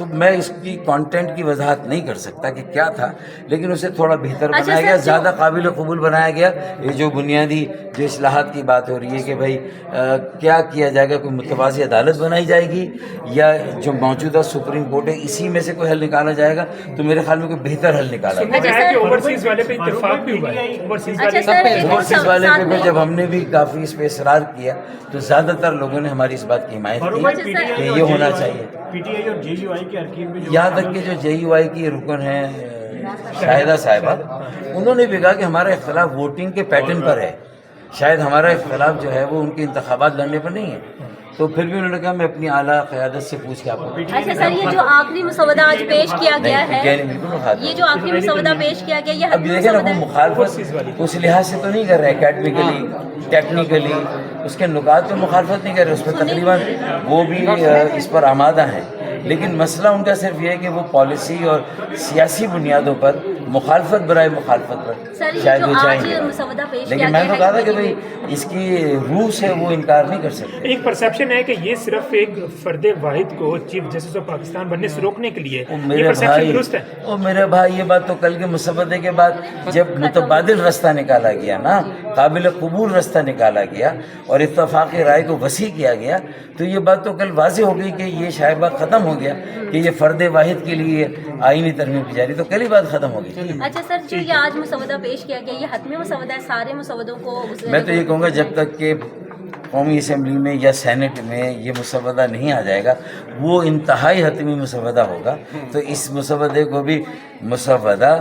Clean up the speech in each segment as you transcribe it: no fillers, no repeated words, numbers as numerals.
تو میں اس کی کانٹینٹ کی وضاحت نہیں کر سکتا کہ کیا تھا، لیکن اسے تھوڑا بہتر بنایا گیا، زیادہ قابل قبول بنایا گیا. یہ جو بنیادی جو اصلاحات کی بات ہو رہی ہے کہ بھائی کیا کیا جائے گا، کوئی متوازی عدالت بنائی جائے گی یا جو موجودہ سپریم کورٹ ہے اسی میں سے کوئی حل نکالا جائے گا، تو میرے خیال میں کوئی بہتر حل نکالا گیا. اوورسیز والے پہ اتفاق بھی ہوا ہے. اوورسیز والے پہ جب ہم نے بھی کافی اس پہ اصرار کیا تو زیادہ تر لوگوں نے ہماری اس بات کی حمایت کی کہ یہ ہونا چاہیے. پی ٹی آئی اور جے یو آئی کے ارکین میں یہاں تک کہ جو جے یو آئی کی رکن ہیں شاہدہ صاحبہ، انہوں نے بھی کہا کہ ہمارا اختلاف ووٹنگ کے پیٹرن پر ہے، شاید ہمارا اختلاف جو ہے وہ ان کے انتخابات لڑنے پر نہیں ہے. تو پھر بھی انہوں نے کہا میں اپنی اعلیٰ قیادت سے پوچھ کے آپ کو. اچھا سر، یہ جو آخری مسودہ آج پیش کیا گیا ہے، یہ جو آخری مسودہ پیش کیا گیا، یہ اب دیکھیں نا، وہ مخالفت اس لحاظ سے تو نہیں کر رہے، اکیڈمیکلی ٹیکنیکلی اس کے نکات پہ مخالفت نہیں کر رہے، اس پہ تقریباً وہ بھی اس پر آمادہ ہیں، لیکن مسئلہ ان کا صرف یہ ہے کہ وہ پالیسی اور سیاسی بنیادوں پر مخالفت برائے مخالفت پر شاید وہ چاہیں گے. لیکن میں تو کہا تھا کہ بھائی اس کی روح سے وہ انکار نہیں کر سکتے. ایک پرسیپشن ہے کہ یہ صرف ایک فرد واحد کو چیف جسٹس آف پاکستان بننے سے روکنے کے لیے، یہ پرسیپشن درست ہے؟ او میرے بھائی، یہ بات تو کل کے مسودے کے بعد جب متبادل رستہ نکالا گیا نا، قابل قبول رستہ نکالا گیا اور اتفاقی رائے کو وسیع کیا گیا، تو یہ بات تو کل واضح ہو گئی کہ یہ شائبہ ختم ہو گیا کہ یہ فرد واحد کے لیے آئینی ترمیم کی جا رہی، تو کل ہی بات ختم ہو گئی. اچھا سر، جو یہ آج مسودہ پیش کیا گیا، یہ حتمی مسودہ ہے، سارے مسودوں کو میں تو یہ کہوں گا جب تک کہ قومی اسمبلی میں یا سینٹ میں یہ مسودہ نہیں آ جائے گا، وہ انتہائی حتمی مسودہ ہوگا. تو اس مسودے کو بھی مسودہ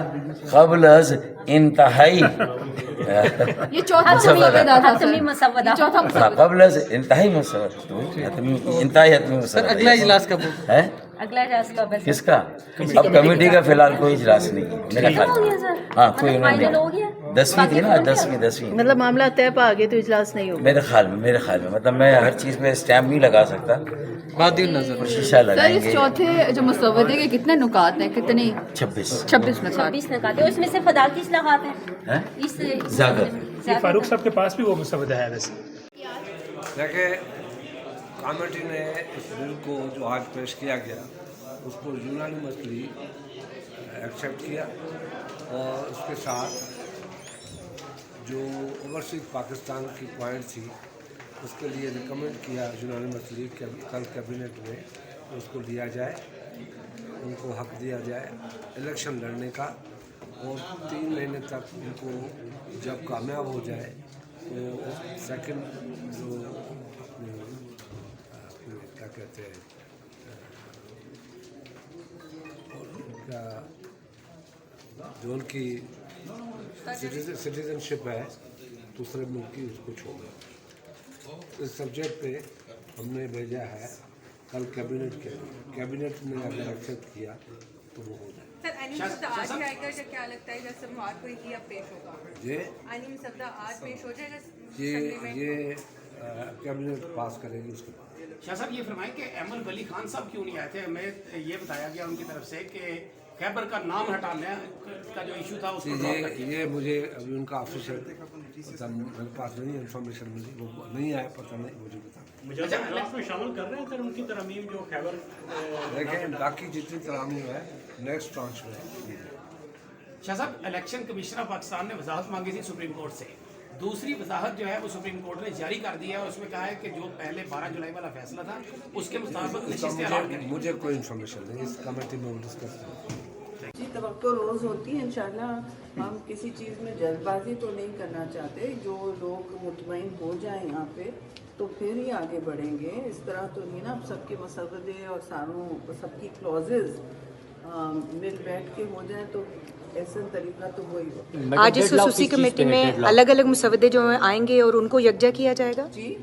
قبل از انتہائی یہ چوتھا حتمی مسودہ، قبل از انتہائی مسودہ، انتہائی حتمی مسودہ. اگلا اجلاس کب ہے؟ اگلا اجلاس کب ہے کس کا؟ اب کمیٹی کا فی الحال کوئی اجلاس نہیں ہے میرے خیال میں. ہاں کوئی انہوں نے 10ویں تھی نا، 10ویں مطلب معاملہ طے پا گیا تو اجلاس نہیں ہوگا میرے خیال میں مطلب میں ہر چیز پہ اسٹیمپ نہیں لگا سکتا، شیشہ لگائیں گے. چوتھے جو مسودے کے کتنے نکات ہیں؟ کتنے؟ 26 نکات ہیں، اس میں سے عدالتی اصلاحات ہیں زیادہ. فاروق صاحب کے پاس بھی وہ مسودہ ہے ویسے. دیکھیں، کمیٹی نے اس بل کو جو آج پیش کیا گیا اس کو یونانیمسلی ایکسیپٹ کیا، اور اس کے ساتھ جو اوورسیز پاکستان کی پوائنٹ تھی اس کے لیے ریکمینڈ کیا یونانیمسلی کہ کل کیبنٹ میں اس کو لیا جائے، ان کو حق دیا جائے الیکشن لڑنے کا، اور 3 مہینے تک ان کو جب کامیاب ہو جائے تو سیکنڈ جو کیا کہتے ہیں جو ان کی سٹیزن شپ ہے دوسرے ملک کی، اس کو چھوڑا. اس سبجیکٹ پہ ہم نے بھیجا ہے کل کیبنٹ کے، کیبنٹ نے اگر ایکسیپٹ کیا تو وہ ہو جائے. کیا لگتا ہے جب سموار کو یہ پیش ہوگا؟ آئینی مسودہ آج پیش ہو جائے گا؟ یہ کیبنٹ پاس کرے گی اس کے بعد. شاہ صاحب یہ فرمائیں کہ احمد ولی خان صاحب کیوں نہیں آئے تھے؟ ہمیں یہ بتایا گیا ان کی طرف سے کہ خیبر کا نام ہٹانے کا جو ایشو تھا اس کو یہ مجھے ابھی ان کا آفیشل میرے پاس نہیں انفارمیشن ملی، وہ نہیں آیا، پتہ نہیں مجھے بتا. میں شامل کر رہے ہیں سر ان کی ترامیم جو خیبر؟ دیکھیں باقی جتنی ترامیم ہے نیکسٹ ٹرانچ میں. شاہ صاحب، الیکشن کمشنر پاکستان نے وضاحت مانگی تھی سپریم کورٹ سے، دوسری وضاحت جو ہے وہ سپریم کورٹ نے جاری کر دیا ہے، اور اس میں کہا ہے کہ جو پہلے 12 جولائی والا فیصلہ تھا اس کے مطابق نشستیں اعلان کریں. مجھے کوئی انفارمیشن نہیں، اس کمیٹی میں وہ ڈسکس کریں. جی، توقع روز ہوتی ہے انشاءاللہ. ہم کسی چیز میں جلد بازی تو نہیں کرنا چاہتے، جو لوگ مطمئن ہو جائیں یہاں پہ تو پھر ہی آگے بڑھیں گے. اس طرح تو نہیں نا، اب سب کے مسودے اور سب کی کلوزز مل بیٹھ کے ہو جائیں تو ایسا طریقہ تو وہی ہوتا. آج اس خصوصی کمیٹی میں الگ الگ مسودے جو آئیں گے اور ان کو یکجا کیا جائے گا. جی،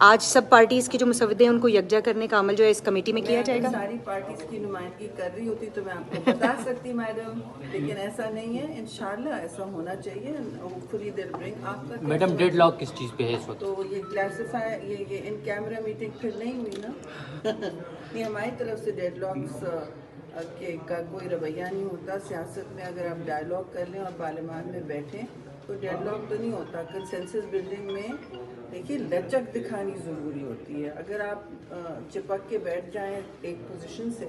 آج سب پارٹیز کے جو مسودے ہیں ان کو یکجا کرنے کا عمل جو ہے اس کمیٹی میں کیا جائے گا. ساری پارٹیز کی نمائندگی کر رہی ہوتی تو میں آپ کو بتا سکتی میڈم، لیکن ایسا نہیں ہے. انشاءاللہ ایسا ہونا چاہیے. میڈم ڈیڈ لاک کس چیز پہ ہے اس وقت؟ تو یہ کلاسیفائی، یہ ان کیمرہ میٹنگ پھر نہیں ہوئی نا. یہ ہماری طرف سے ڈیڈ لاکس کا کوئی رویہ نہیں ہوتا. سیاست میں اگر آپ ڈائیلاگ کر لیں اور پارلیمان میں بیٹھیں تو ڈیڈ لاک تو نہیں ہوتا. کنسنسس بلڈنگ میں دیکھیے لچک دکھانی ضروری ہوتی ہے. اگر آپ چپک کے بیٹھ جائیں ایک پوزیشن سے